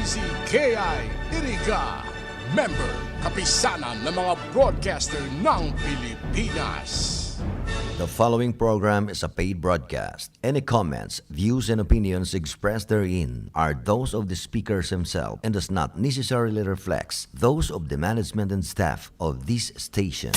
DCKI Iriga, member kapisanan ng mga broadcaster ng Pilipinas. The following program is a paid broadcast. Any comments, views, and opinions expressed therein are those of the speakers himself and does not necessarily reflect those of the management and staff of this station.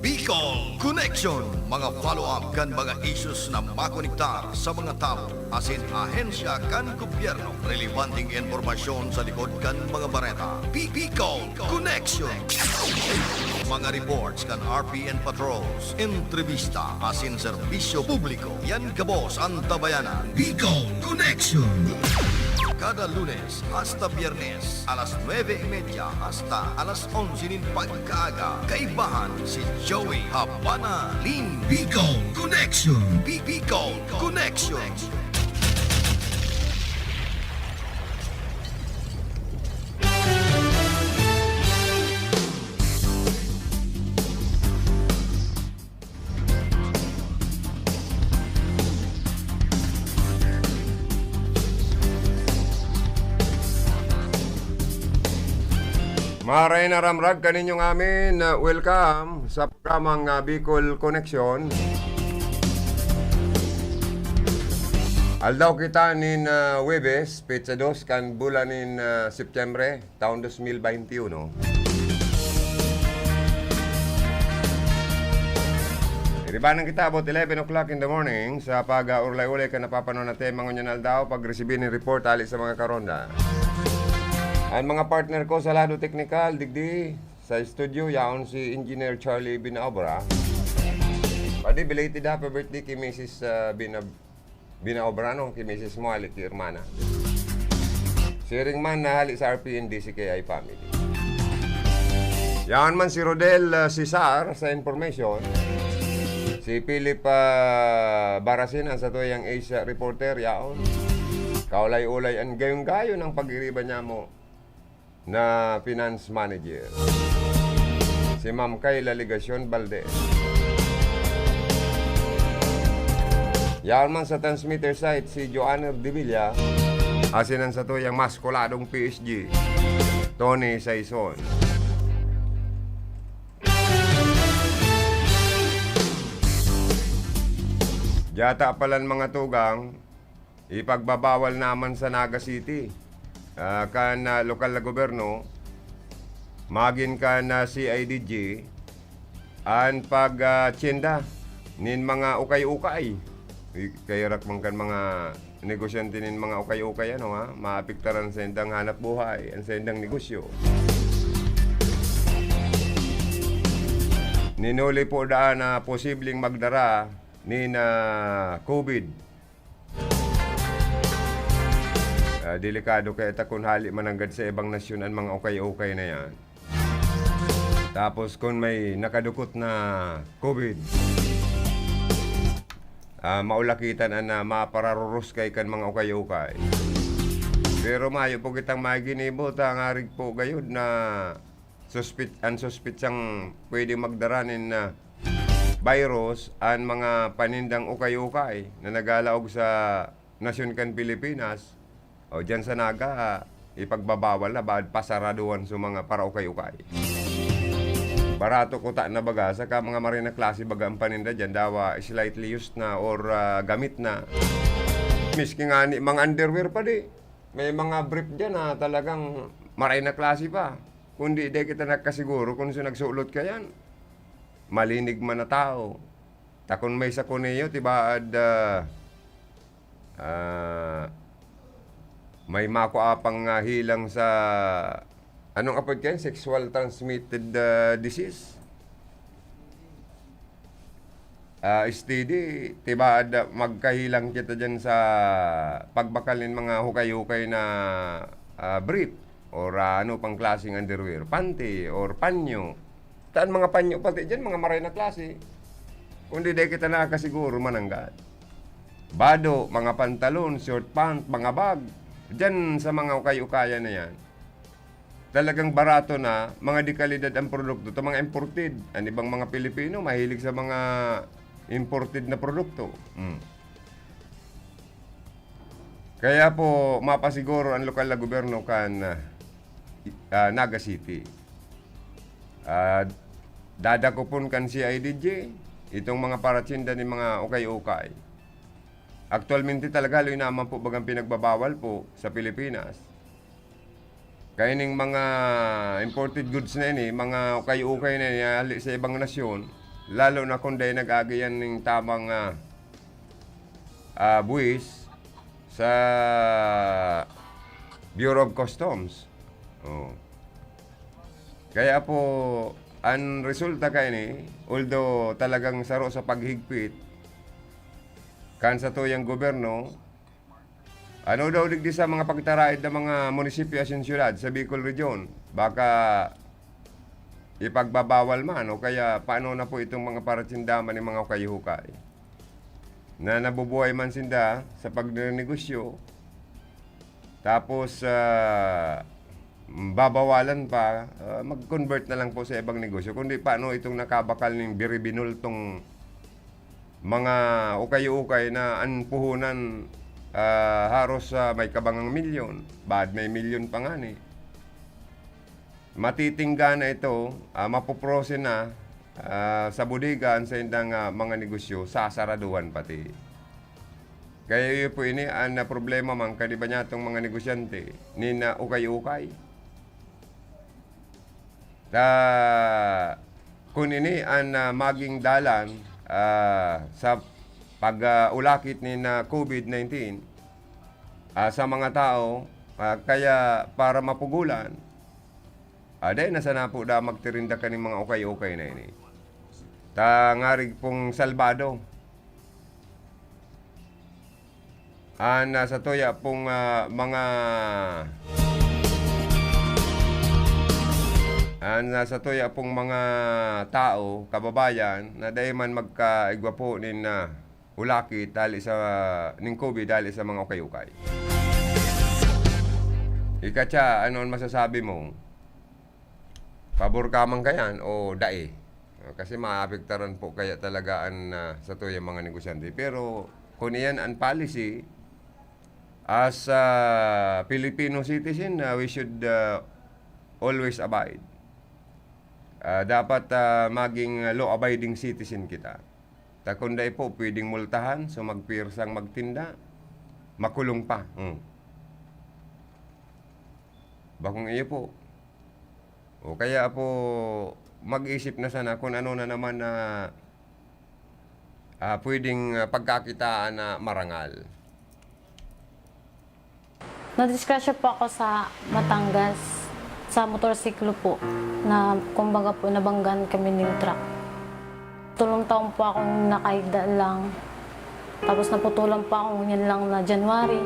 Bicol Connection, mga follow-up kan mga issues na makonektar sa mga tao, asin ahensya kan gobyerno, relevanteng informasyon sa likod kan mga bareta. Bicol Connection. Mga reports kan RPN patrols, entrevista, asin serbisyo publiko. Yan kabos ang tabayanan. Bicol Connection. Kada Lunes hasta Biyernes, alas 9:30 hasta alas 11 ng pagkaaga. Kaibahan si Joey Habana Lin. Bicol Connection. Bicol Connection. Maray na ramrag kaninyong amin. Welcome sa programang Bicol Connection. Aldaw kita nin Webes, Pizza 2, kan bulan nin Septembre, taon 2021. Iribanan kita about 11 o'clock in the morning sa pag-urlay-ulay ka napapanood natin mga nyan aldaw pag-receive ni report ali sa mga karonda. Ang mga partner ko sa lado technical, digdi sa studio, yaon si Engineer Charlie Binaobra. Pwede belated happy birthday kay Mrs. Binaobra, no? Kay Mrs. Moali, kay Irmana. Siring man nahali sa RPN DCKI family. Yaon man si Rodel Cesar sa information. Si Philip Barasin, ang sa tuyang Asia reporter, yaon. Kaulay-ulay ang gayong-gayo ng pag-iriba niya mo na finance manager, si Ma'am Kayla Ligacion Valdez. Yan man sa transmitter site si Joanna Divilla, asinan sa tuyang maskuladong PSG, Tony Saison. Yata palan mga tugang, ipagbabawal naman sa Naga City. Kan lokal na gobyerno, magin kan CIDG, an pag-tsyenda nin mga ukay-ukay. Kaya rakmang kan mga negosyante nin mga ukay-ukay, ano ha? Maapiktaran sa indang hanap buhay, ang sa indang negosyo. Ninuli po daan na posibleng magdara nin COVID. Delikado kaya takon hali mananggad sa ibang nasyon ang mga ukay-ukay na yan. Tapos kung may nakadukot na COVID, maulakitan na mapararurus kay kan mga ukay-ukay. Pero mayo po kitang maginibot ang arig po gayod na unsuspitsang pwede magdaranin na virus ang mga panindang ukay-ukay na nagalaog sa nasyon kan Pilipinas. O dyan sa Naga, ipagbabawal na bad pasaraduan sa mga para-ukay-ukay. Barato ko ta na baga, saka mga marina klase baga ang paninda dyan, dawa slightly used na or gamit na. Miski nga ni mga underwear pa di. May mga brief dyan na talagang marina klase pa. Kundi di kita nagkasiguro kung sino nagsulot ka yan. Malinig man na tao. Takon may sa kuneyo, tibaad may makuapang hilang sa anong apod kayo? Sexual transmitted disease. STD, tibaad magkahilang kita dyan sa pagbakal ng mga hukay-hukay na brief or ano pang klaseng underwear, panty or panyo. Taan mga panyo pati dyan, mga maray na klase. Kundi di kita nakasiguro mananggad. Bado, mga pantalon, short pant, mga bag. Diyan sa mga ukay-ukaya na yan, talagang barato na, mga di kalidad ang produkto. Ito mga imported. Ang ibang mga Pilipino, mahilig sa mga imported na produkto. Kaya po, mapasiguro ang lokal na gobyerno kan Naga City. Dadakupon kan si IDJ, itong mga paratsinda ni mga ukay-ukay. Aktualmente talaga, loy naman po bagang pinagbabawal po sa Pilipinas. Kaya ning mga imported goods na ini, mga ukay-ukay na ini sa ibang nasyon, lalo na kung dahil nag-agayan ng tamang buwis sa Bureau of Customs. Oh. Kaya po, ang resulta kay ni, although talagang saro sa paghigpit, kan sa tuyang gobyerno, ano daw digdi sa mga pagtaraid ng mga munisipyo asin syudad sa Bicol Region, baka ipagbabawal man o kaya paano na po itong mga paratsindaman ng mga ukay-ukay na nabubuhay man sinda sa pagnegosyo, tapos babawalan pa, mag-convert na lang po sa ibang negosyo. Kundi paano itong nakabakal ng biribinol tong mga ukay-ukay na ang puhunan haros may kabangang milyon, bad may milyon pa nga ni. Matitingga na ito, mapoprose na sa budigan sa indang mga negosyo, sasaraduhan pati. Kaya yun po ini, ang problema man kaniba niya itong mga negosyante, ni na ukay-ukay. Kung ini ang maging dalan sa pag-ulakit ni na COVID-19 sa mga tao, kaya para mapugulan, dahil nasa na po da magtirinda ka ng mga ukay-ukay na ini. Ngarig pong salbado. Sa toya pong mga nasa toya pong mga tao, kababayan, na dahil man magkaigwa po nin ulakit dahil sa ning COVID dahil sa mga ukay-ukay. Ikatsa, ano ang masasabi mo? Pabor ka man kayan o dae? Kasi maapektaran po kaya talagaan sa toya mga negosyante. Pero kung iyan ang policy, as Filipino citizen, we should always abide. Dapat maging law-abiding citizen kita. Kunday po, pwedeng multahan, so magpirsang magtinda, makulong pa. Bakong iyo po. O kaya po, mag-isip na sana kung ano na naman na pwedeng pagkakitaan na marangal. Nadiskrasya po ako sa Batangas, sa motorsiklo po, na kumbaga po nabanggan kami ng truck. Tulong taon po akong nakaigda lang. Tapos naputulan pa ako yan lang na January.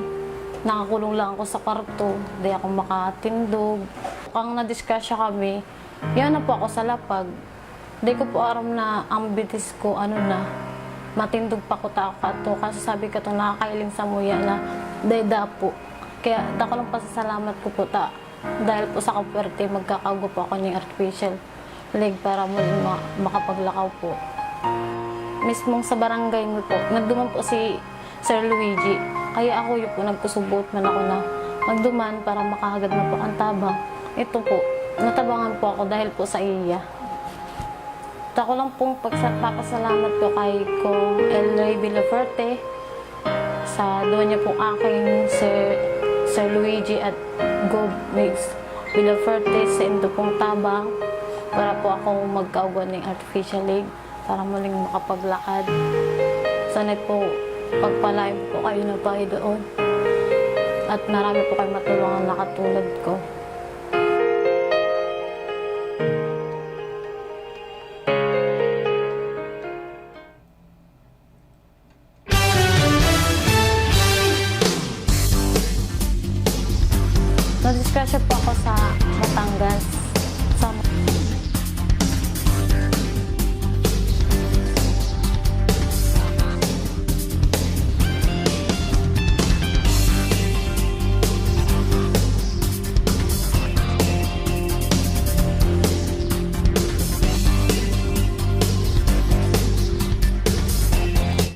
Nakakulong lang ako sa kwarto, di ako makatindog. Kung nadiskrasya kami, yan na po ako sa lapag. Di ko po aram na ang bitis ko, matindog pa ko ta ako. Kasi sabi ko itong nakakailing sa muya na dayda po. Kaya dako lang pasasalamat ko po ta. Dahil po sa kapwerte, magkakago po ako ng artificial leg para makapaglakaw po. Mismong sa barangay mo po, nagduman po si Sir Luigi. Kaya ako yun po, nagkusubot man ako na magduman para makahagad na po ang tabang. Ito po, natabangan po ako dahil po sa iya. Ako lang pong papasalamat po kay Kong El Rey Villaferte sa doon niya pong aking Sir Luigi at Gob Mix Villaferte sa indo pong tabang para po ako magkaugan ng artificial leg para muling makapaglakad. Sana'y po pagpalain po kayo na tayo doon at marami po kayo matulungan na katulad ko. Nadiskrasya po ako sa Batangas.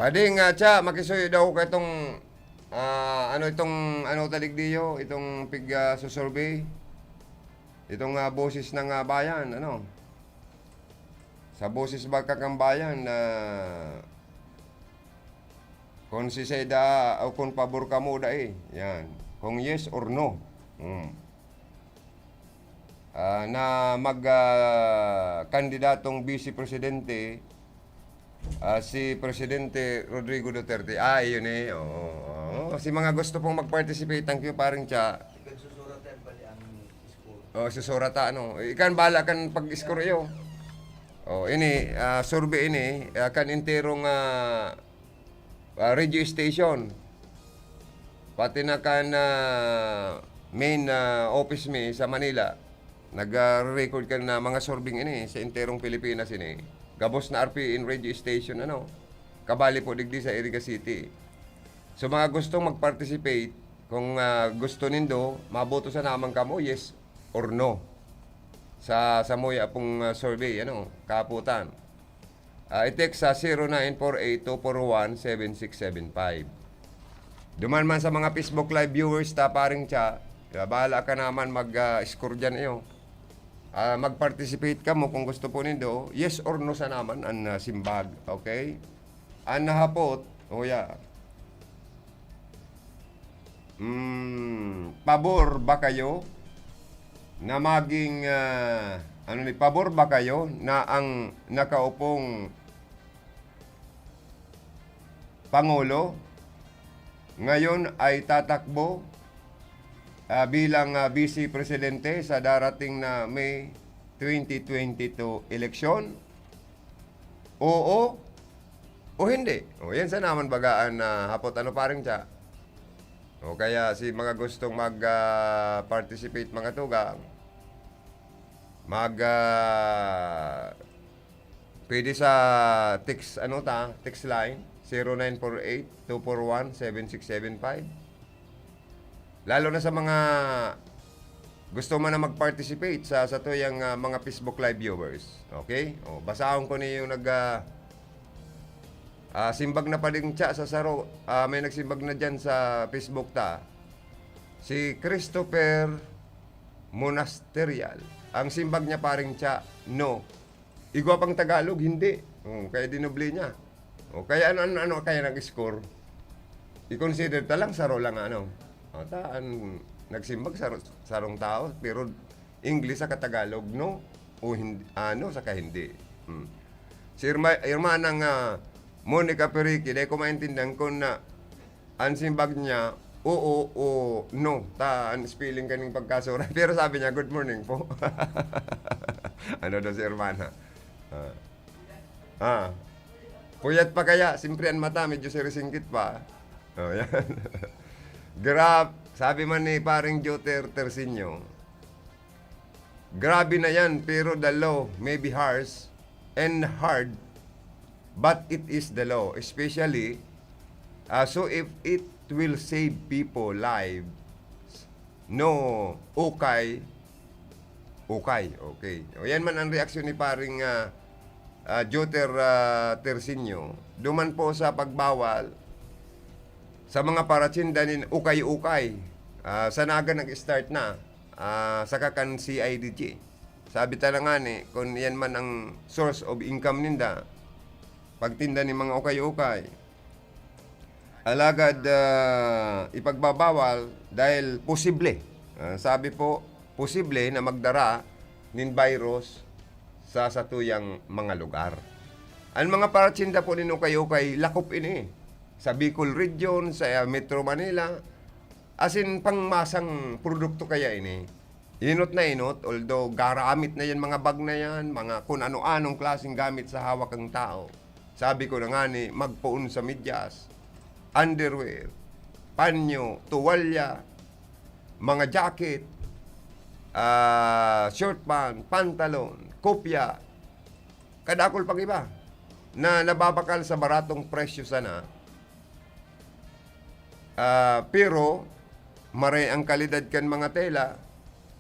Pwede nga, makisuyo daw ka itong ano itong ano taligdiyo, itong susurvey, itong boses ng bayan, ano? Sa boses bagkakang bayan na kung si Seda o kung pabor ka mo yan. Kung yes or no. Na kandidatong vice presidente si Presidente Rodrigo Duterte. Yun eh. Oo. Si mga gusto pong mag-participate, thank you paring Cha. Susurata ano. Ikan bala kan pag-score iyo. Ini survey ini kan interong radio station. Pati na kan main office mi sa Manila. Nag-record ka na mga sorbing ini sa interong Pilipinas ini. Gabos na RPN radio station ano. Kabali po digdi sa Iriga City. So mga gustong mag-participate, kung gusto nindo, maboto sa naman kamo yes or no. Sa moya pong survey ano, kaputan. I-text sa 0948-241-7675. Duman man sa mga Facebook Live viewers ta paring Cha, bahala ka naman mag-score dyan iyo. Mag-participate ka mo kung gusto po nindo, yes or no sa naman ang simbag, okay? Ang nahapot, pabor ba kayo na maging, pabor ba kayo na ang nakaupong Pangulo ngayon ay tatakbo bilang Vice Presidente sa darating na May 2022 eleksyon? Oo o hindi? Yan sa naman bagaan na hapot ano paring Cha. Kaya si mga gustong mag-participate mga tugang, pwede sa text text line 0948-241-7675. Lalo na sa mga gusto man na mag-participate sa tuyang mga Facebook Live viewers. Okay? Basahon ko niyo yung simbag na pa din Cha sa saro. May nagsimbag na dyan sa Facebook ta. Si Christopher Monasterial. Ang simbag niya paring Cha, no. Igwa pang Tagalog, hindi. Kaya dinubli niya. Kaya ano kaya nag-score? I-consider lang saro lang ano. Nagsimbag sarong tao, pero English sa Tagalog, no? O hindi, saka hindi. Si Irma ng Monica Perique, di ko maintindihan kung na ang simbag niya, oo o no. Ang spelling kaning pagkasura. Pero sabi niya, good morning po. Ano daw si Irmana? Puyat pa kaya, simpre ang mata, medyo sirisingkit pa. Yan. Grab, sabi man ni paring Joter Tersinio, grabe na yan, pero the law may be harsh and hard, but it is the law. Especially, so if it will save people lives, no, okay. Yan man ang reaksyon ni paring Joter Tersinio. Duman po sa pagbawal sa mga paratsindanin ukay-ukay. Sa naga nag-start na sa kakan CIDG. Sabi talaga ni, kung yan man ang source of income ninda, pagtinda ni mga ukay-ukay, alagad ipagbabawal dahil posible. Sabi po, posible na magdara nin virus sa satuyang mga lugar. Ang mga paratsinda po nin ukay-ukay, lakop ini. Sa Bicol Region, sa Metro Manila, as in pangmasang produkto kaya ini. Inot na inot, although garamit na yan, mga bag na yan, mga kung ano-anong klaseng gamit sa hawak ng tao. Sabi ko na nga ni, magpuon sa medyas, underwear, panyo, tuwalya, mga jacket, short pant, pantalon, kopya, kadakol pang iba, na nababakal sa baratong presyo sana. Pero maray ang kalidad kan mga tela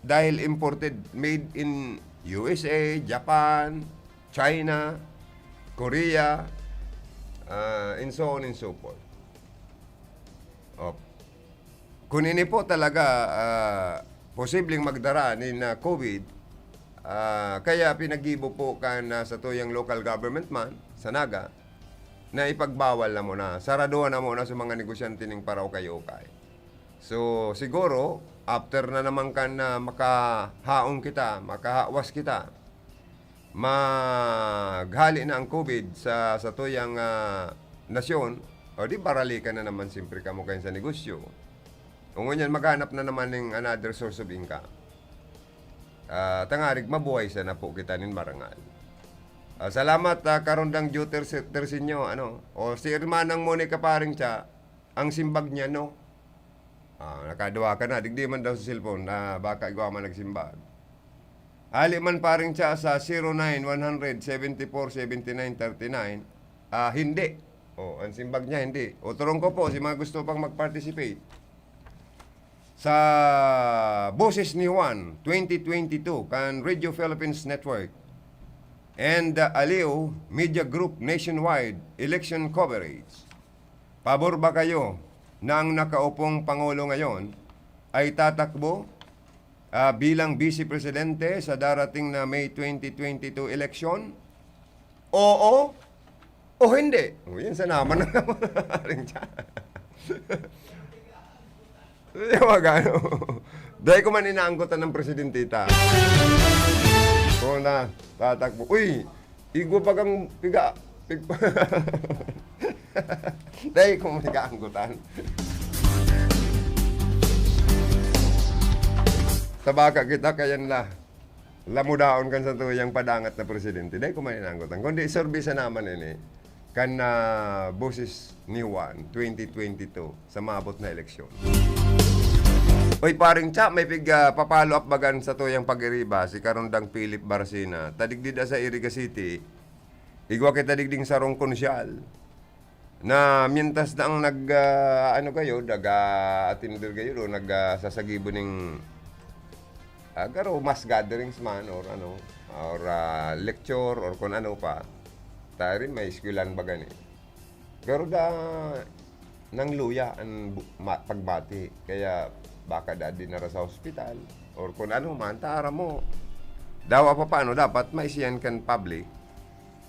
dahil imported, made in USA, Japan, China, Korea, and so on and so forth. kung ini po talaga posibleng magdara ni na COVID, kaya pinag-ibo po kan sa tuyang local government man sa Naga na ipagbawal na muna, saraduhan na muna sa mga negosyante ng paraw-kayo-kay. So siguro after na naman kan na makahaong kita, makahawas kita, maghali na ang COVID sa tuyang nasyon, o di barali ka na naman siyempre ka mo kayo sa negosyo. Kung ganyan, maghanap na naman ng another source of income. Tangarig, mabuhay sa na po kita nin marangal. Salamat, Karondang Joe Tersinyo, o si Hermanang Monica paring siya, ang simbag niya, no? Nakadua ka na, digdi man daw sa cellphone na baka igawa man nagsimbag. Ali man paring siya sa 09-100-74-79-39, hindi. Ang simbag niya, hindi. O turong ko po, si mga gusto pang mag-participate sa Boses ni Juan 2022 kan Radio Philippines Network and Aliw Media Group nationwide election coverage. Pabor ba kayo na ang nakaupong Pangulo ngayon ay tatakbo bilang Vice Presidente sa darating na May 2022 election? Oo o hindi? Yan sa naman na rin siya. Magano. Dahil ko man inaanggotan ng presidentita. Kung na tatakbo. Uy, igo pa kang dahil ko man ikaanggotan. Tabaka kita kayan la. Lamudaon kan sa tuyang padangat na presidente. Dahil ko man inaanggotan. Kundi servisa naman ini. Kan Boses ni Juan 2022 sa maabot na eleksyon. Oy paring cha, may papalo up bagan sa tuyang pag-iriba si Karondang Philip Barcina. Tadigdida sa Iriga City. Igwa kita digding sarong konsyal. Na mientas na ang atindir kayo nagsasagibo ning garo mass gatherings man or lecture or kung ano pa. Tayo rin may eskwelahan bagan eh. Pero nang luya ang pagbati. Kaya baka dadi na sa hospital or kung ano man, tara mo. Dawa pa paano, dapat maisiyan kan public,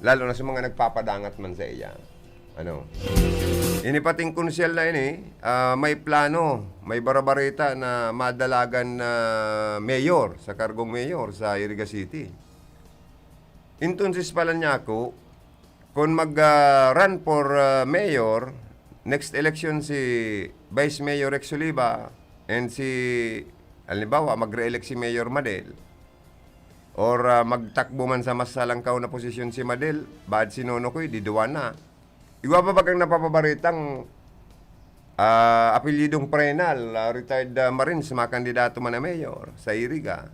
lalo na sa mga nagpapadangat man sa iya. Ini pating konsyel na ini, may plano, may barabarita na madalagan na mayor, sa kargong mayor sa Iriga City. Intunsis pala niya ako, kung mag-run for mayor, next election si Vice Mayor Rex Oliva, and si, halimbawa, mag-re-elect si Mayor Madel, or magtakbo man sa mas salangkaw na posisyon si Madel, bad si Nono Koy, diduwan na. Iwa pa bagang napapabaritang apelyidong Prenal, retired Marines, mga kandidato man na mayor sa Iriga.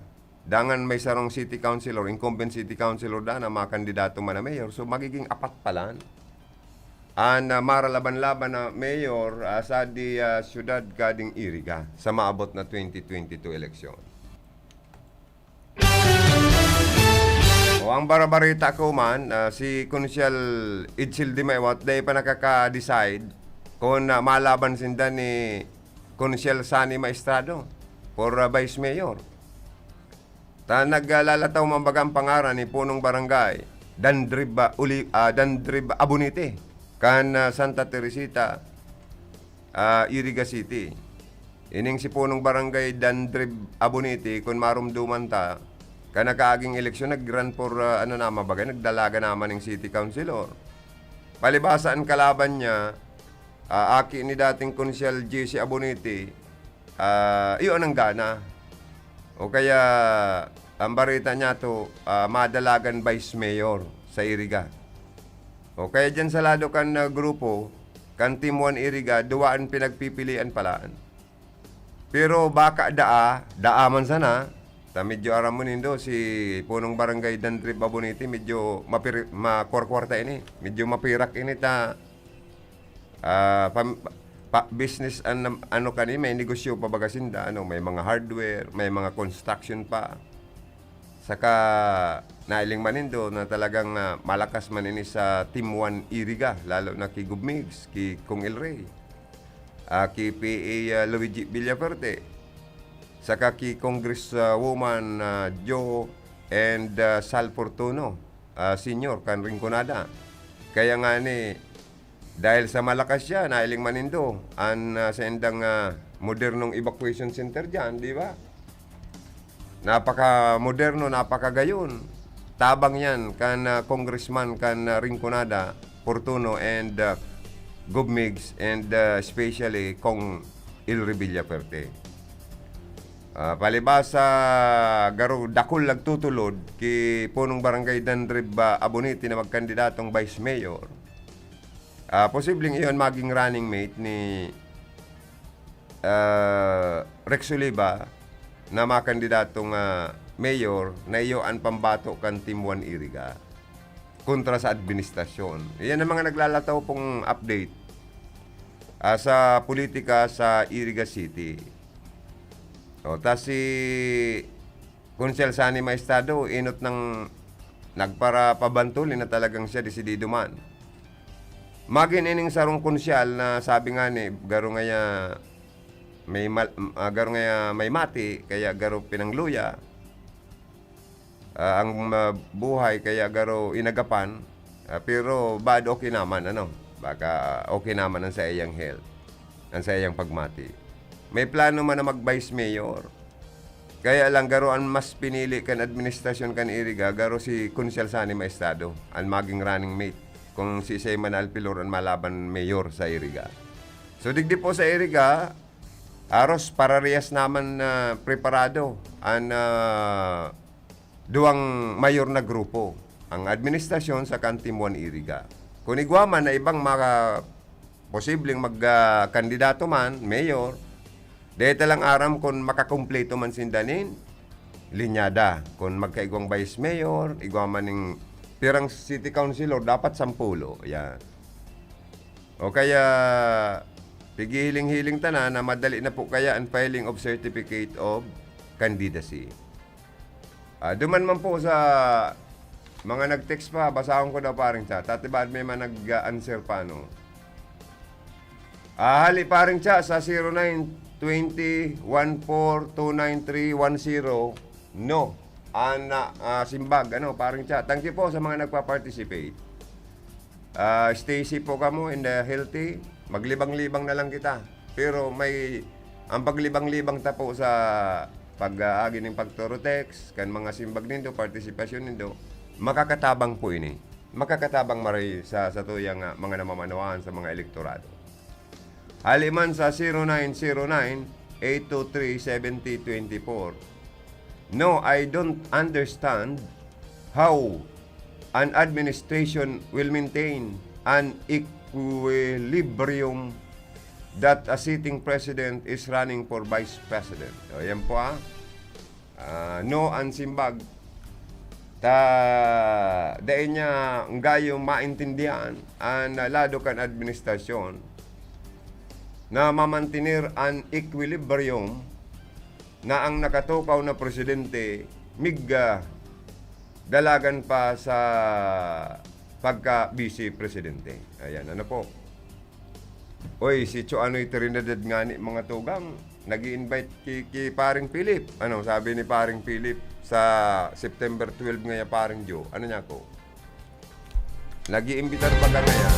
Dangan may sarong city councilor, incumbent city councilor na mga kandidato man na mayor. So magiging apat palan. Maralaban-laban na mayor sa di syudad Gading Iriga sa maabot na 2022 eleksyon. Ang barabarita ko man, si Konsyal Itchil Dimaywat, dahil pa nakaka-decide kung malaban sinda ni Konsyal Sani Maestrado for Vice Mayor. Naglalataw mambagang pangaran ni punong barangay Dandrib Abunite kan Santa Teresita, Iriga City. Ining si punong barangay Dandrib Abunite, kung marumduman ta, kanakaaging eleksyon, nag-run for, nagdalaga naman ng city councilor. Palibasaan kalaban niya, aki ni dating Konsyal JC Abunite, iyon ang gana. O kaya, ang barita niya to, madalagan Vice Mayor sa Iriga. O kaya dyan sa lado kan grupo, kan Team 1 Iriga, duwaan pinagpipilian palaan. Pero baka daa man sana, medyo aramonindo si punong barangay Dandrib Abunite, medyo makorkwarta ini, medyo mapirak ini business may negosyo pa bagasinda, may mga hardware, may mga construction pa. Saka nailing manindo na talagang malakas man ini sa Team 1 Iriga, lalo na kay Gubmigs, kay Kung El Rey. ki PA Luigi Villaferte, saka ki Congresswoman Joe and Sal Fortuno, Senior, kan Rinconada. Kaya nga ni, dahil sa malakas siya, nailing manindo, sa endang modernong evacuation center dyan, di ba? Napaka-moderno, napaka-gayon. Tabang yan, kan Congressman, kan Rinconada, Fortuno, and Gubmigs, and especially Kong Ilri Villaferte. Palibasa, garo dakol nagtutulod ki punong barangay Dandrib Aboniti na magkandidatong vice mayor. Posibleng iyon maging running mate ni Rex Oliva na makandidatong mayor na iyoan pambato kan Team 1 Iriga kontra sa administrasyon. Iyan ang mga naglalataw pong update sa politika sa Iriga City. Tas si Kunsel Sani Maestado, inot ng nagpara pabantulin na talagang siya desidido man. Magin ining sarong konsyal na sabi nga ni, garo ngaya may mati, kaya garo pinangluya. Ang buhay kaya garo inagapan, pero bad okay naman, baka okay naman ang sa iyang health, ang sa iyang pagmati. May plano man na mag-vice mayor, kaya lang garo ang mas pinili kan administrasyon kan Iriga, garo si Kunsel Sani Maestado ang maging running mate kung si Seyman Alpilor ang malaban mayor sa Iriga. So digdi po sa Iriga, aros pararehas naman preparado ang duwang mayor na grupo, ang administrasyon sa Team 1 Iriga. Kung igwaman na ibang mga posibleng magkandidato man, mayor, dahil talang aram kung makakumpleto man sindanin, linyada. Kung magkaigwang vice mayor, igwaman ng pirang city councilor, dapat 10. Yan. O kaya, pigihiling-hiling tanan na madali na po kaya ang filing of certificate of candidacy. Duman man po sa mga nag-text pa, basahan ko daw paring chat. Tatibad may man nag-answer pa, no? Hali paring chat sa 0920-14-29310. No. Simbag, paring chat. Thank you po sa mga nagpa-participate. Stay safe po kamo and healthy. Maglibang-libang na lang kita. Pero ang paglibang-libang ta po sa pag-aagi ng pagturo-text, kan mga simbag nindo, partisipasyon nindo, makakatabang po ini. Makakatabang maray sa tuyang mga namamanuan sa mga elektorado. Haliman sa 0909-823-7024. No, I don't understand how an administration will maintain an equilibrium that a sitting president is running for vice president. O, yan po no ang simbag. Dahil niya ngayon maintindihan ang lado kan administrasyon na mamantinir an equilibrium na ang nakatukaw na presidente dalagan pa sa pagka-vice presidente. Ayan, po. Oy, si Choanoy Trinidad nga ni mga tugang, nag-i-invite ki paring Philip. Sabi ni paring Philip sa September 12 ngaya paring Joe. Niya ko? Nag-iimbitar pa ka ngaya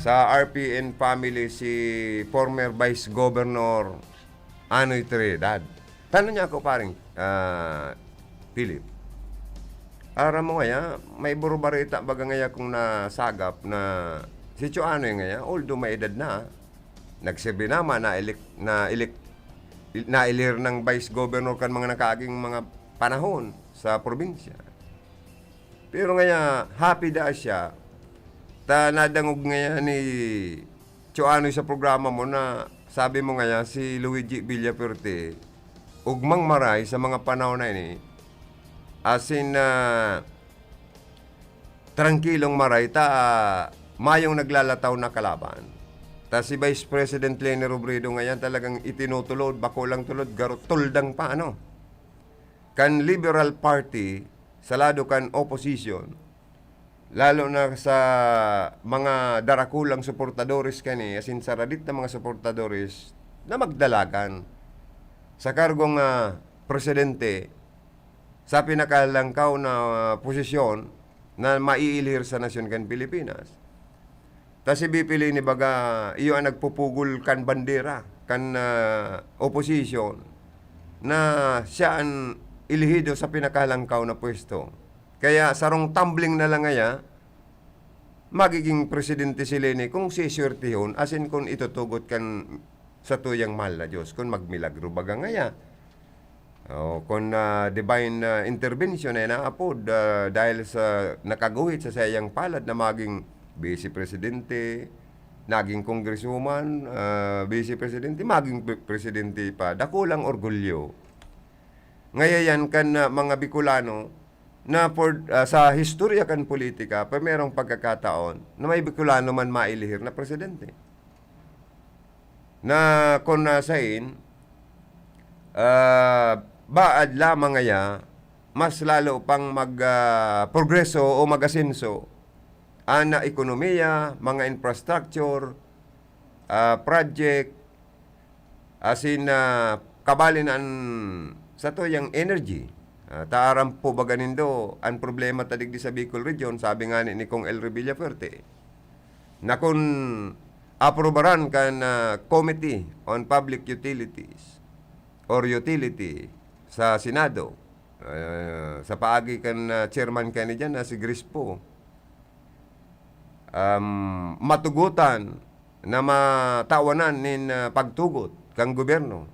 sa RPN family si former Vice Governor Anoy Trinidad. Tanong niya ako paring Philip. Aram mo ngaya, may burubarita baga ngaya kung nasagap na si Choanoy ngaya, although may edad na, nagsabi naman na ilir ng Vice Governor kan mga nakaaging mga panahon sa probinsya. Pero ngaya, happy da siya, nadangog ngaya ni Choanoy sa programa mo na sabi mo ngaya si Luigi Villaferte, ugmang maray sa mga panahon na ini, as in, tranquilong maray, mayong naglalataw na kalaban. Si Vice President Leni Robredo ngayon talagang itinutulod, bako lang tulod, tuldang pa, Kan Liberal Party, sa lado kan opposition, lalo na sa mga darakulang suportadores kani, as in saradit na mga suportadores na magdalagan sa kargong presidente sa pinakalangkaw na posisyon na maiilir sa nasyon kan Pilipinas. Tas ibipili ni baga iyo ang nagpupugol kan bandera kan opposition na siya ang ilihido sa pinakalangkaw na pwesto. Kaya sarong tumbling na lang ngaya, magiging presidente si Leni kung siswertihon, asin kung itutugot kan sa tuyang mahal na Diyos, kung magmilagro baga ngaya. O, kung divine intervention ay naapod dahil sa nakaguhit sa sayang palad na maging vice presidente, naging congresswoman, vice presidente, maging presidente pa. Dakulang orgulyo. Ngayon kan mga Bicolano, na sa historya kan politika, pa merong pagkakataon na may Bicolano man mailihir na presidente. Na kung nasain, baad lamang ngaya, mas lalo pang mag-progreso o mag-asenso na ekonomiya, mga infrastructure, project, asin kabalinan sa tuyang energy. Taaram po ba ganindo ang problema tadig di sa Bicol Region, sabi nga ni Kong Elry Villafuerte, na kung aprobaran kan Committee on Public Utilities or Utility sa Senado, sa paagi kan chairman ka ni dyan na si Grispo, matugutan na matawanan nin pagtugot kang gobyerno,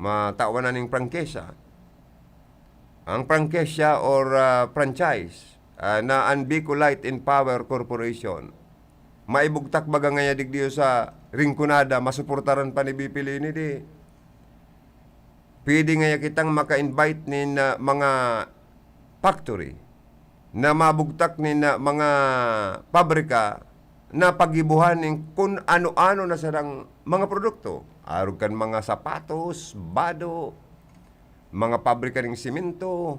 matawanan ning prangkesa. Ang prangkesya or franchise na ang Bicolite in Power Corporation, maibugtak baga ngaya digdiyo sa ringkunada, masuportaran pa ni Bipili ni di. Pwede ngaya kitang maka-invite ni mga factory na mabugtak ni mga pabrika na pagibuhan ng kung ano-ano na sarang mga produkto. Arog kan mga sapatos, bado, mga pabrika ng simento,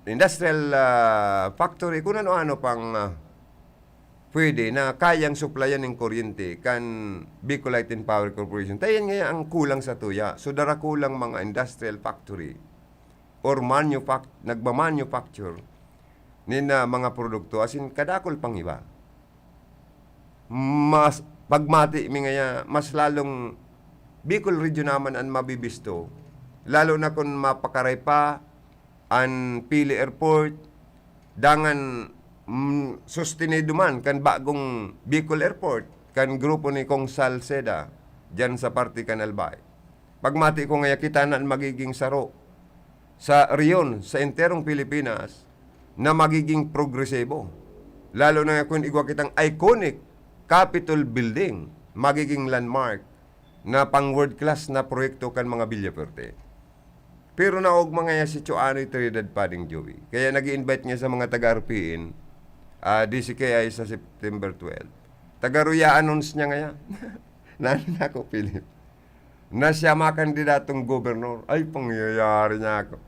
industrial factory, kung ano-ano pang pwede na kayang suplayan ng kuryente kan Bicolite in Power Corporation. Tayan nga ang kulang sa tuya. So dara kulang mga industrial factory or nagmamanufacture nin mga produkto asin kadakol pang iba. Mas pagmati mi nga mas lalong Bicol Region naman ang mabibisto. Lalo na kung mapakaray pa ang Pili Airport, dangan sustinido man kan bagong Bicol Airport, kan grupo ni Kong Salceda, dyan sa party kan Albay. Pagmati ko ngaya kita na magiging saro sa riyon, sa enterong Pilipinas, na magiging progresibo. Lalo na kung igwa kitang iconic Capitol Building, magiging landmark na pang world class na proyekto kan mga Villafuerte. Pero naog mga si Choanoy Trinidad Pading Joey. Kaya nag-invite niya sa mga taga-RPN, DCKI sa September 12. Taga-Ruya announce niya ngaya. Nanin ako, Philip. Na siya makandidatong gobernador. Ay, pangyayari niya ako.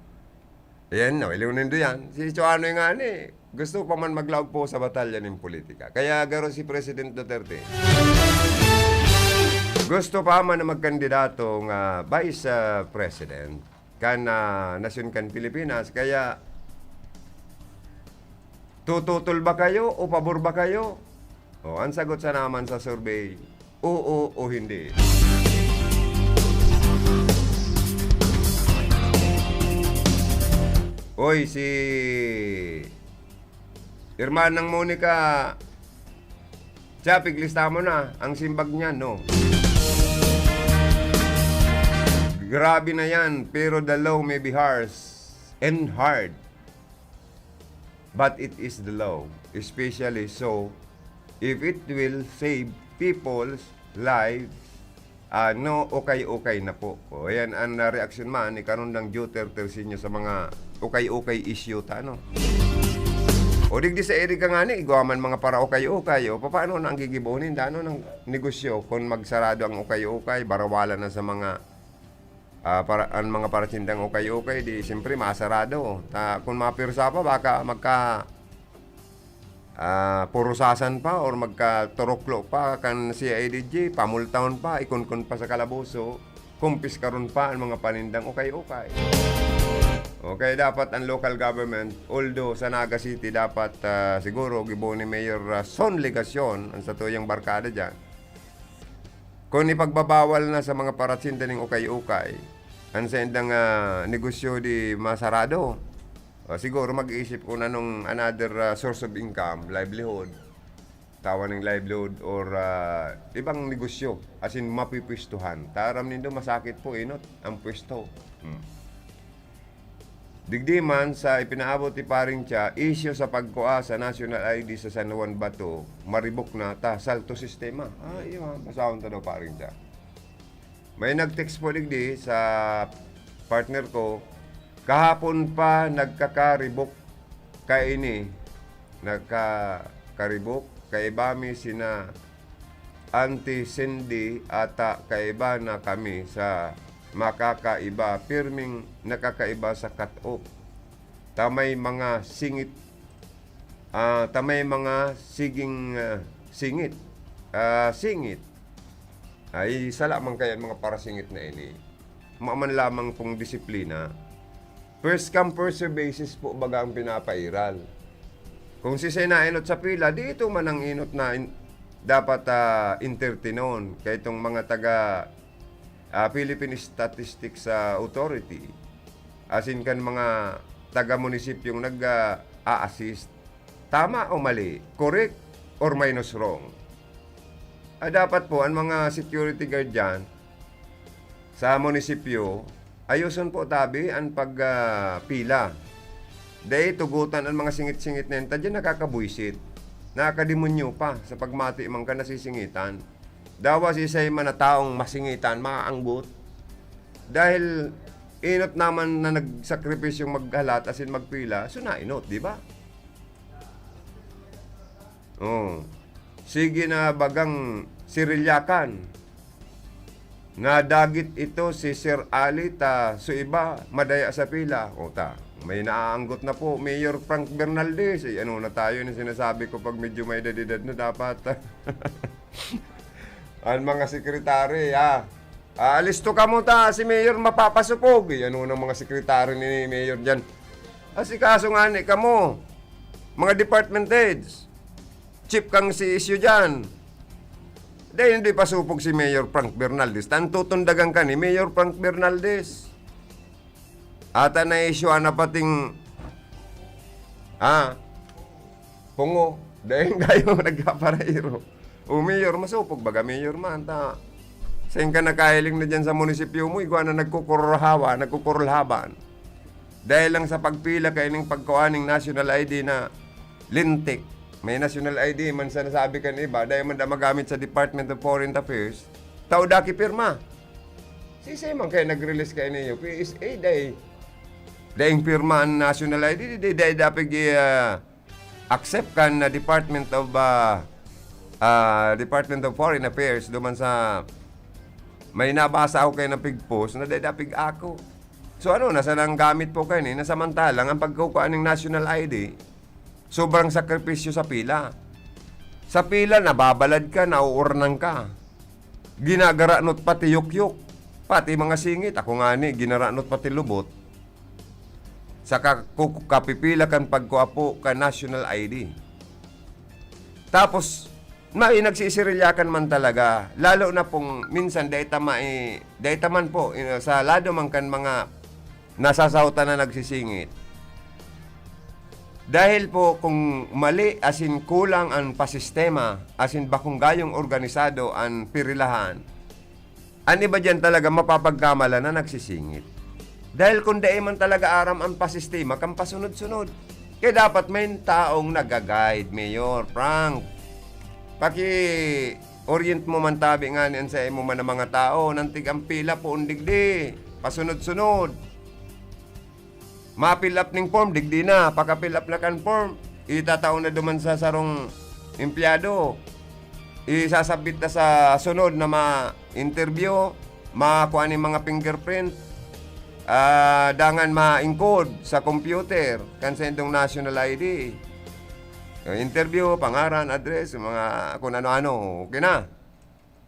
Ayan, no, ilunin do yan. Si Choanoy nga ni, gusto pa man maglaog po sa batalya ng politika. Kaya garo si President Duterte. Gusto pa man na magkandidatong Vice President kan nasyon kan Pilipinas. Kaya tututol ba kayo o pabor ba kayo? O, ang sagot sa naman sa survey, oo o hindi. Oy, si Hermanang Monica, Chapig, lista mo na ang simbag niya, no? Grabe na yan, pero the law may be harsh and hard. But it is the law, especially so if it will save people's lives. No, okay na po. O, yan ang reaksyon man ni karon ng Duterte sinyo sa mga okay issue ta, no? O digdi sa eri ka nga ni, igawaman mga para okay. O paano na ang gigibonin, dano ng negosyo kung magsarado ang okay, barawalan na sa mga ang mga paratindang okay, di siyempre masarado. Kung mapirsa pa, baka purusasan pa or magkaturoklo pa kan CIDG, pamultaon pa, ikunkun pa sa kalabuso, kumpis karon pa ang mga panindang ukay-ukay. Okay, dapat ang local government, although sa Naga City, dapat siguro gibo ni Mayor Son Legasyon, ang sa tuyang barkada dyan, kung ipagbabawal na sa mga paratsinda ng ukay-ukay, ang sa indang negosyo di masarado, siguro mag-iisip ko na nung another source of income, livelihood, tawa ng livelihood or ibang negosyo, as in mapipwistuhan. Taram nindo masakit po inot ang pwesto. Digdiman sa ipinaabot ni Paring Cha, issue sa pagkuha sa National ID sa San Juan Bato, maribok na ta, salto sistema. Iyo basahon ta daw Paring Cha. May nag-text po digdi sa partner ko, kahapon pa nagkakaribok kaini, nagkakaribok kaibami sina Auntie Cindy ata kaiba na kami sa makakaiba, pirming nakakaiba sa cut-off. Tamay mga singit, tamay mga siging singit, singit. Ay, isa lamang kaya mga parasingit na ini. Maman lamang pong disiplina. First come, first serve basis po baga ang pinapairal. Kung si Senainot sa pila, dito man ang inot na dapat entertainon. Kaya itong mga taga Philippine Statistics Authority, asin kan mga taga-munisipyong nag-a-assist, tama o mali, correct or minus wrong. Dapat po ang mga security guard dyan sa munisipyo, ayuson po tabi ang pagpila. Dahil tugutan ang mga singit-singit na yun, tadyan nakakabuisit, nakakademonyo pa sa pagmati mang ka nasisingitan. Dawa si say man na taong masingitan, maaanggot. Dahil inot naman na nagsakripisyong maghalat asin magpila, so nainot, di ba? Sige na bagang sirilyakan. Nadagit ito si Sir Ali ta so iba madaya sa pila. May naaanggot na po Mayor Frank Bernaldez. Ano na tayo na sinasabi ko pag medyo may edad na dapat. Ang mga sekretary, alisto ka mo ta, si Mayor mapapasupog. Ano ng mga sekretary ni Mayor dyan? Asikaso nga ni ka mo. Mga department heads. Chief kang si issue dyan. Dahil hindi pasupog si Mayor Frank Bernaldez. Tutundagan ka ni Mayor Frank Bernaldez. Ata na issue na pating pungo. Dahil kayo nagkaparairo. Mayor, masupog baga Mayor man ta. Saan ka nakahiling na dyan sa munisipyo mo, igwa na nagkukurulhaban. Dahil lang sa pagpila kayo ng pagkuhaning national ID na lintik. May national ID man sa nasabi kan iba, dahil man da magamit sa Department of Foreign Affairs, tao daki pirma. Sisay man kayo nag-release kayo ninyo, PSA dahil pirma ang national ID, dahil dapat accept kan na Department of Foreign Affairs duman sa may nabasa ako kayo na pig-post na dadapig ako. So nasa nang gamit po kayo na samantalang ang pagkukuha ng national ID, sobrang sakripisyo sa pila. Sa pila, nababalad ka, nauurnan ka. Ginagaranot pati yukyuk, pati mga singit. Ako nga ni, ginaranot pati lubot. Sa kapipila kan pagkuha ka national ID. Tapos, nagsisirilyakan man talaga. Lalo na pong minsan dahita man po sa lado man kan mga nasasautan na nagsisingit. Dahil po kung mali asin kulang ang pasistema, asin bakong gayong organisado ang pirilahan, ani ba dyan talaga mapapagkamala na nagsisingit? Dahil kung dahil man talaga aram ang pasistema, kang pasunod-sunod. Kaya dapat may taong nag-guide, Mayor Frank. Paki-orient mo man tabi nga niyan sa imo man ng mga tao, nantig ang pila po undigdi, pasunod-sunod. Ma-fill up ning form, digdi na, paka-fill up na kan form, itataon na duman sa sarong empleyado. Isasabit na sa sunod na ma-interview, makuha ni mga fingerprint, dangan ma-encode sa computer, kan sa indong national ID. Interview, pangaran, address, mga kung ano-ano. Okay na.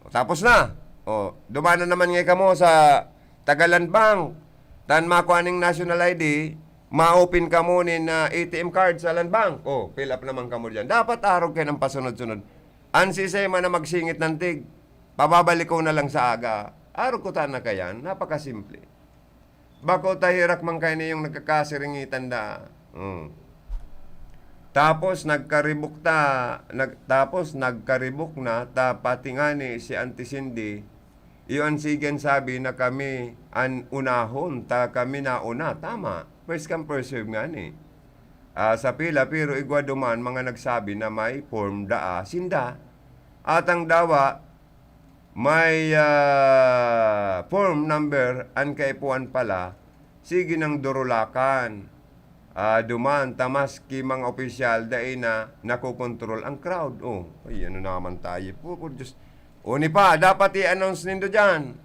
O, tapos na. O, dumana naman ngay kamo sa Tagalanbang. Tan makuaning national ID, ma-open ka mo na ATM card sa Landbank. O, fill up naman ka mo dyan. Dapat araw kayo ng pasunod-sunod. Ansisema na magsingit ng tig. Pababalik ko na lang sa aga. Araw ko na kayan. Napakasimple. Bako tahirak man kayo na yung nagkakasiringitan da. Tapos nagkaribok na pati nga ni si Auntie Cindy, iyon sigen sabi na kami an unahon, kami nauna. Tama. First come first serve nga ni. Sa pila, pero igwa duman mga nagsabi na may form sinda. At ang dawa, may form number, ang kaipuan pala, sige ng durulakan. Duman, tamaski mga opisyal, dahil na nakokontrol ang crowd. Ay, ano naman tayo po. Diyos. Ni pa, dapat i-announce nindo dyan.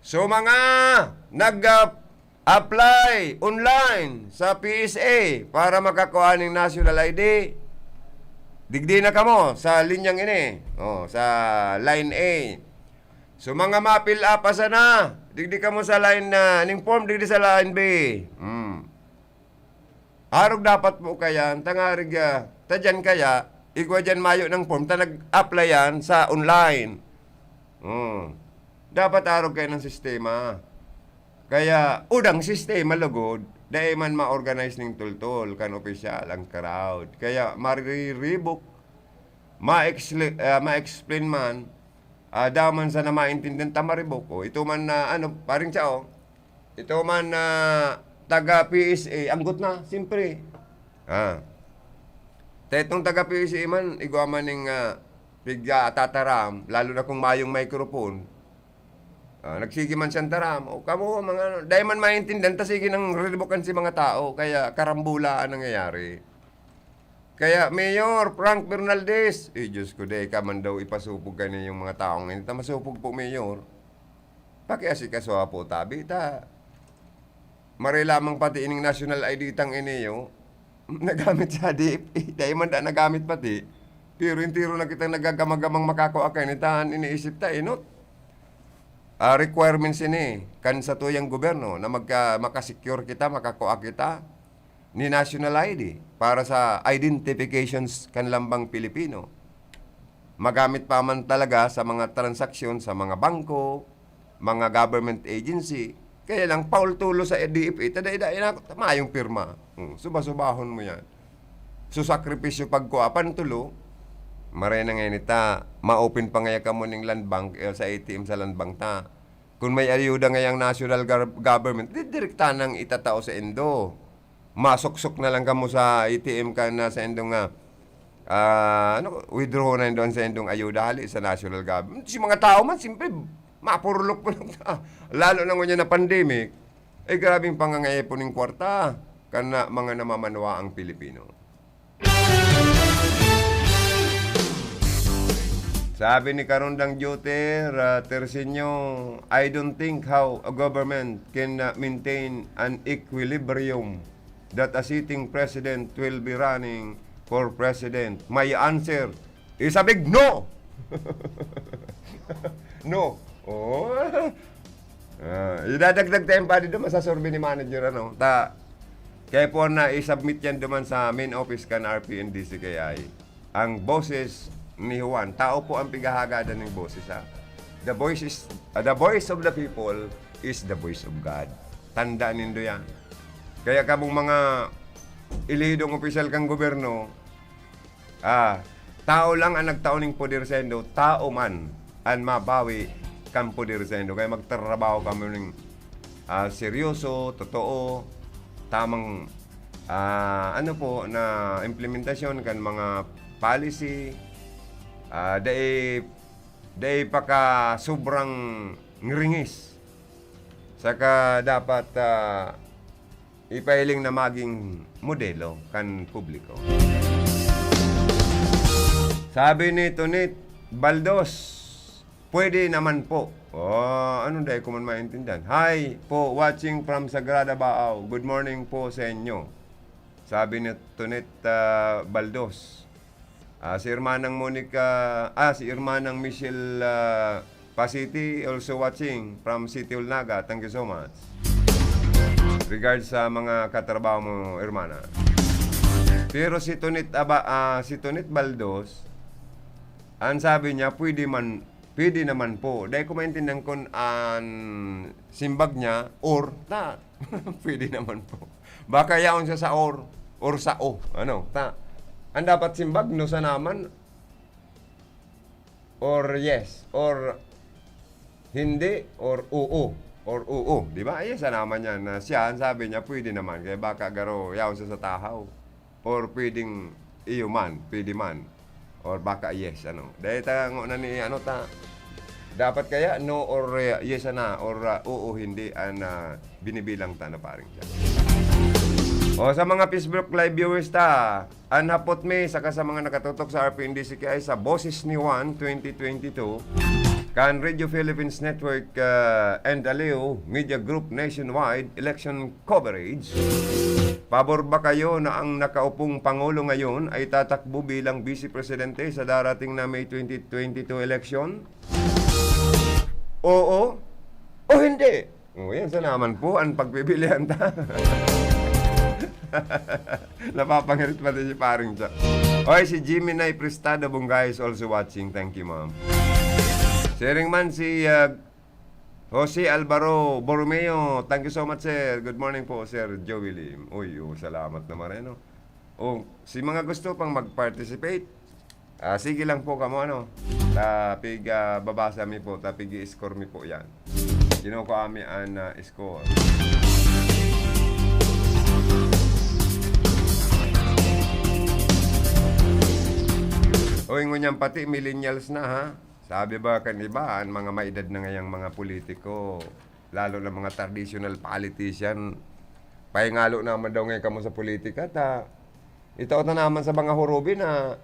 So, mga nag-apply online sa PSA para makakuha ng national ID, digdi na kamo sa linyang ini. Sa line A. So, mga ma-fill up asa na. Digdi kamo sa line na, ning form, digdi sa line B. Arog dapat po kaya, tangarig tadyan kaya, igwa dyan mayo ng form, ta nag-apply yan sa online. Dapat arog kayo ng sistema. Kaya, udang sistema lugod, dahil man ma-organize ng tultol, kan opisyal, ang crowd. Kaya, mariribok, ma-explain man, daman sa na maintindihan, tamaribok. Ito man na, paring siya, ito man na, taga-PSA, anggot na, siyempre. Tetong taga-PSA man, igwa man ng bigya tataram, lalo na kung mayong microphone, nagsige man siyang taram, kamo, mga, dahil man maintindihan, sige nang redibokan si mga tao, kaya karambula ang nangyayari. Kaya, Mayor Frank Bernaldez, Diyos ko, ka man daw ipasupog ka niya yung mga taong ngayon, masupog po, Mayor. Pakiasikaso po, tabi, marilamang pati ining national ID tang iniyo, nagamit sa DFA, dahil man nagamit pati, pero yung tiro na kitang nagagagamang makakuakan, itahan iniisip inot. Requirements ini, kan sa tuyang gobyerno, na makasecure kita, makakuha kita, ni national ID, para sa identifications kan lambang Pilipino. Magamit pa man talaga sa mga transaksyon sa mga bangko, mga government agency. Kaya lang, Paul Tulo sa DFA, taday-day na mayong pirma. Subasubahon mo yan. Susakripisyo pagkuapan tulo, maray na ngayon ma-open pa ngaya ka mo ng land bank, sa ATM sa land bank ta. Kung may ayuda ngayang national government, direkta nang itatao sa Indo. Masuksok na lang ka mo sa ATM ka na sa Indo nga, withdraw na doon sa Indong ayuda hali sa national government. Si mga tao man, simple, mapurulok po lang lalo na ngunyan na pandemic, grabing pangangayepon ng kwarta kana mga namamanwa ang Pilipino. Sabi ni Karondang Joter, Tersinyo, I don't think how a government can maintain an equilibrium that a sitting president will be running for president. My answer is a big no! No. Idadagdag tayong pa dito, masasurvey ni manager, kaya po na i-submit yan duman sa main office kan RPNDC kaya ang boses ni Juan, tao po ang pigahagadan ng boses, The voice of the people is the voice of God. Tandaan nindo yan. Kaya kamong mga ilihidong opisyal kang gobyerno, tao lang ang nagtao ng poder sa Indo, tao man ang mabawi kang poder sa Indo. Kaya magtrabaho kami ng seryoso, totoo, tamang na implementasyon kan mga policy, dahil paka sobrang ngiringis. Saka dapat ipahiling na maging modelo kan publiko. Sabi ni Tonit Baldos, pwede naman po. Ano dahil ko man maintindihan? Hi po, watching from Sagrada Baao. Good morning po sa inyo. Sabi ni Tonet Baldos. Si Irmanang si Irmanang Michelle Pasiti also watching from City Ulnaga. Thank you so much. Regards sa mga katrabaho mo, Irmana. Pero si Tonet Baldos, ang sabi niya, pwede naman po. Dahil ko maintindihan kung simbag niya, or ta. Pwede naman po. Baka yaon siya sa or sa o. Ano, ta. Ang dapat simbag, no sa naman, or yes, or hindi, or oo. Or oo. Di ba? Yes, sa naman yan. Siya, ang sabi niya, pwede naman. Kaya baka garo, yaon siya sa tahaw. Or pwedeng iyo man, pwede man. Or baka yes, ano. Dahil tango na ni, dapat kaya no or yes na, or oo, hindi, binibilang ta na paring siya. O sa mga Facebook Live viewers anhapot me, saka sa mga nakatutok sa RPNDCKI sa Boses ni Juan 2022, kan Radio Philippines Network and Aleo Media Group Nationwide Election Coverage. Pabor ba kayo na ang nakaupong Pangulo ngayon ay tatakbo bilang Vice Presidente sa darating na May 2022 election? Oo o hindi? O yan sa naman po ang pagpipilian ta. Napapangirit pa din si paring siya. Okay, si Jimmy Nay Prestado Bungay is also watching. Thank you, ma'am. Sharing man si Jose Alvaro Borromeo. Thank you so much, sir. Good morning po, sir Joey Lim. Uy, salamat naman, ano. Si mga gusto pang mag-participate, sige lang po kamo, Tapig babasa mi po, tapig i-score mi po yan. Ginawa ko kami ang score. Ngunyan pati millennials na, ha? Sabi ba kan iba, ang mga maedad na ngayang mga politiko, lalo na mga traditional politician, pahingalo naman daw ngayon kamo sa politika, ito na naman sa mga hurubi na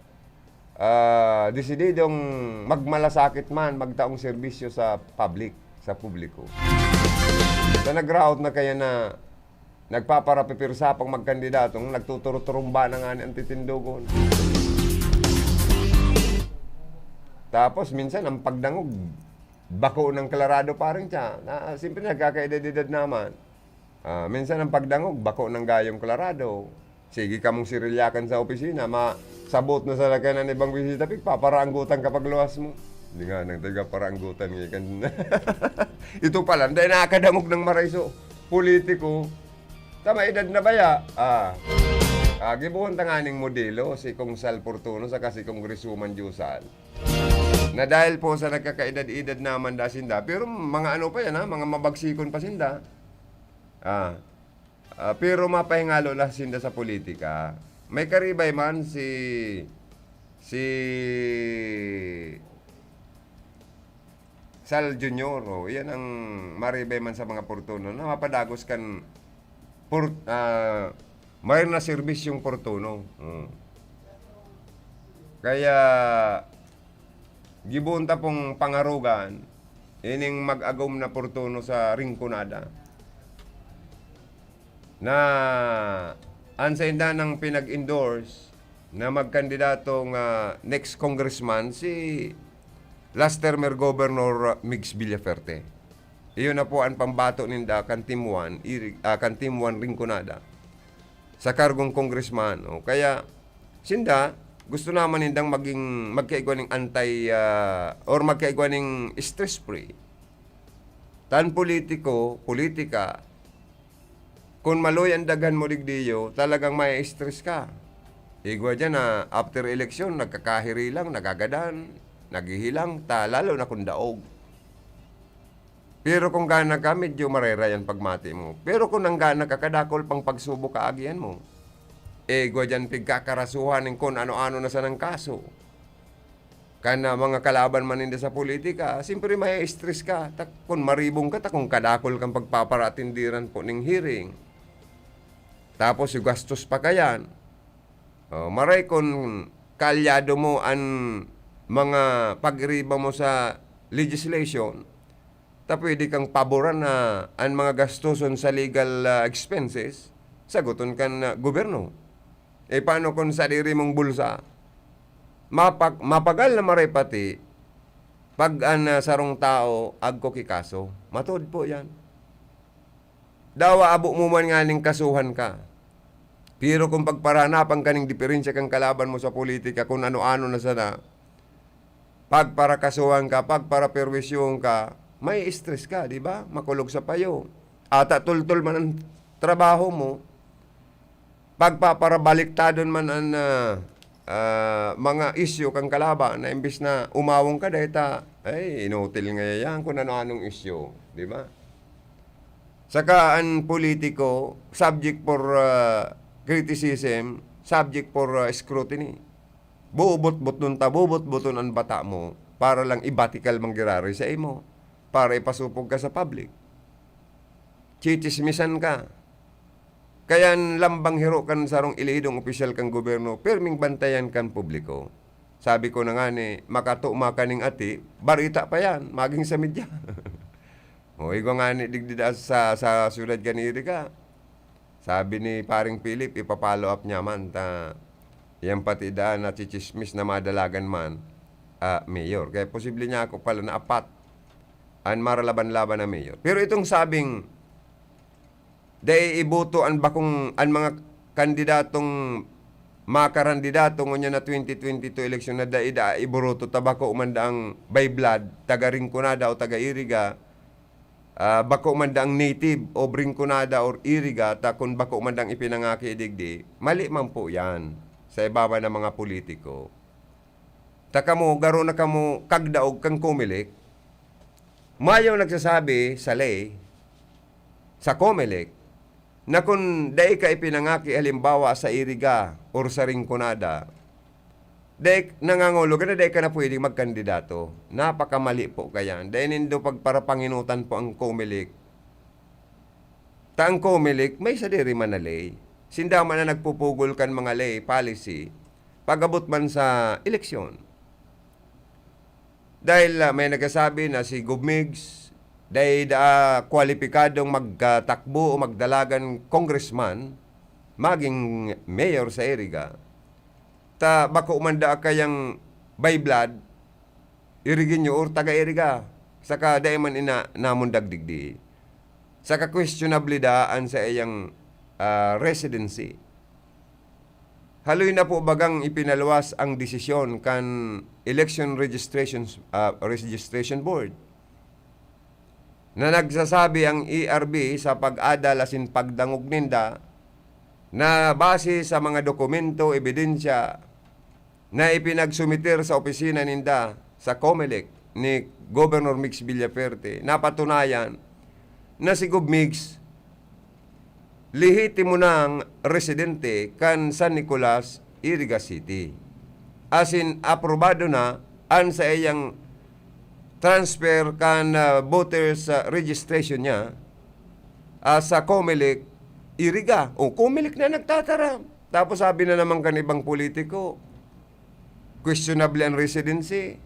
desididong magmalasakit man, magtaong serbisyo sa publiko. So nag-route na kaya na nagpaparapipirsapang magkandidatong nagtuturo-turumba na nga ni antitindogon. Tapos minsan ang pagdangog, bako ng Colorado parang siya. Siyempre nagkakaedad-edad naman. Minsan ang pagdangog, bako ng gayong Colorado. Sige ka mong sirilyakan sa opisina, sabot na sa lakayan ng ibang bisita, paparanggutan kapag luwas mo. Hindi nga, nang taga paranggutan ngayon. Ito pala, dahil nakakadamog ng marayso. Politiko, tama edad na baya. Gibuhon tanganing modelo, si Kong Sal Portuno, sa kasi Kong Grisuman Jusal. Na dahil po sa nagkakaedad-edad naman sinda, pero mga ano pa yan, mga mabagsikon pa sinda. Pero mapahingalo lang sinda sa politika. May karibay man si Sal Junior, yan ang maribay man sa mga Portuno na mapadagos kan mayroon na serbisyong Portuno. Kaya gibunta pong pangarugan ining mag-agom na Portuno sa Rinconada na ansainda ng pinag-endorse na magkandidatong next congressman si last termer Governor Migs Villaferte. Iyon na po ang pambato ninda kan Team 1 Rinconada sa kargong congressman. Kaya sinda gusto naman nindang magkaigwaning or magkaigwaning stress-free. Tan politika, kung maloy ang daghan mo digdiyo, talagang may stress ka. Igwa dyan na after election, nagkakahiri lang, nagagadan, naghihilang, lalo na kung daog. Pero kung gana ka, medyo marerayan pagmati mo. Pero kung nanggana ka, kadakol pang pagsubok kaagyan mo. Igwa dyan pigkakarasuhan ng kung ano-ano na sa ng kaso. Kana mga kalaban man hindi sa politika, siyempre may stress ka. Kung maribong ka, kung kadakol kang pagpaparatindiran po ng hearing. Tapos yung gastos pa kayan. Maray kung kalyado mo ang mga pagriba mo sa legislation, pwede kang paboran na ang mga gastuson sa legal expenses, saguton kan gobyerno. Eh, paano kung sa diri mong bulsa? Mapagal na marepati, pag sarong tao, agko kikaso. Matod po yan. Dawa abo mo man nga ning kasuhan ka. Pero kung pagparanapan ka ning diferensya kang kalaban mo sa politika, kung ano-ano na sana, pagpara kasuhan ka, pagpara perwisyon ka, may stress ka, di ba? Makulog sa payo. Ata tultol man ang trabaho mo, pagpapara baliktadon man ang mga isyu kang kalaban na imbis na umawong ka dahil ay inutil nga yan kung ano-anong isyu, di ba? Saka ang politiko, subject for criticism, subject for scrutiny. Bubot-buton bubot-buton ang bata mo para lang ibatikal manggirari sa imo, para ipasupog ka sa public. Chichismisan ka. Kaya lambang hiro kan sarong ilidong opisyal kang gobyerno, perming bantayan kan publiko. Sabi ko na nga ni, makatuma ka ning ati, barita pa yan, maging sa media. O, ikaw nga ni, digdida sa syudad kaniri ka. Sabi ni paring Philip, ipapalo up niya man, yan pati daan na chichismis na madalagan man, mayor. Kaya posible niya ako pala na apat, ang maralaban-laban na mayor. Pero itong sabing, dahil iboto ang bakong ang mga kandidatong makarandidato ngonya na 2022 election na daida iburoto tabako umanda ang by blood taga Rinconada o taga Iriga, bako umanda ang native o Rinconada or Iriga ta kung bako umanda ang ipinangaki digdi, mali man po yan sa ibaba ng mga politiko. Taka mo garo na kamo kagdaog kang kumilik, mayaw nagsasabi sa lay sa Comelec na kung dahi ka ipinangaki halimbawa sa Iriga or sa Rinconada, dahi nangangulo ka na dahi ka na pwedeng magkandidato. Napakamali po kayan. Dahi nindo pagparapanginutan po ang Comelec. Ta ang Comelec, may sadiri man na lay. Sinda man na nagpupugol kan mga lay, policy, pag-abot man sa eleksyon. Dahil may nagsasabi na si Gubmigs, dahil kwalipikadong magtakbo o magdalagan congressman, maging mayor sa Iriga, ta bako umanda kayang by blood, irigin nyo or taga-Iriga, saka dahil man ina namundag digdi. Saka questionably daan sa iyang residency. Haloy na po bagang ipinaluwas ang desisyon kan Election Registration Board na nagsasabi ang ERB sa pag-adal asin pagdangog ninda na base sa mga dokumento, ebidensya na ipinagsumiter sa opisina ninda sa Comelec ni Governor Mix Villaperte, napatunayan na si Gubmigs lihitimo ng residente kan San Nicolas, Iriga City. Asin aprobado na an sa iyang transfer kan voters registration niya sa Comelec, Iriga. O, Comelec na nagtatara. Tapos sabi na naman kan ibang politiko, questionable ang residency.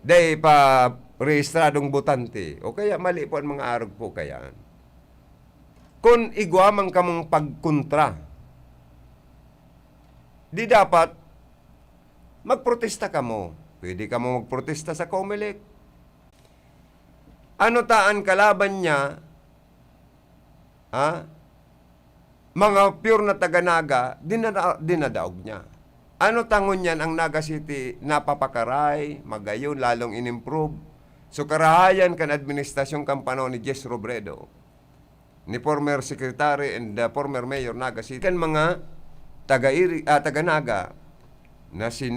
Dahil pa rehistradong botante. O kaya mali po ang mga arog po kaya. Kung igwamang kamong pagkontra, di dapat magprotesta ka mo. Pwede ka mo magprotesta sa Comelec. Ano taan kalaban niya? Mga pure na taga-Naga, dinadaog niya. Ano tangon niyan ang Naga City napapakaray, magayon, lalong inimprove. So karahayan kan administrasyong kampano ni Jess Robredo, ni former secretary and former mayor Naga City. Kan mga taga-Naga na si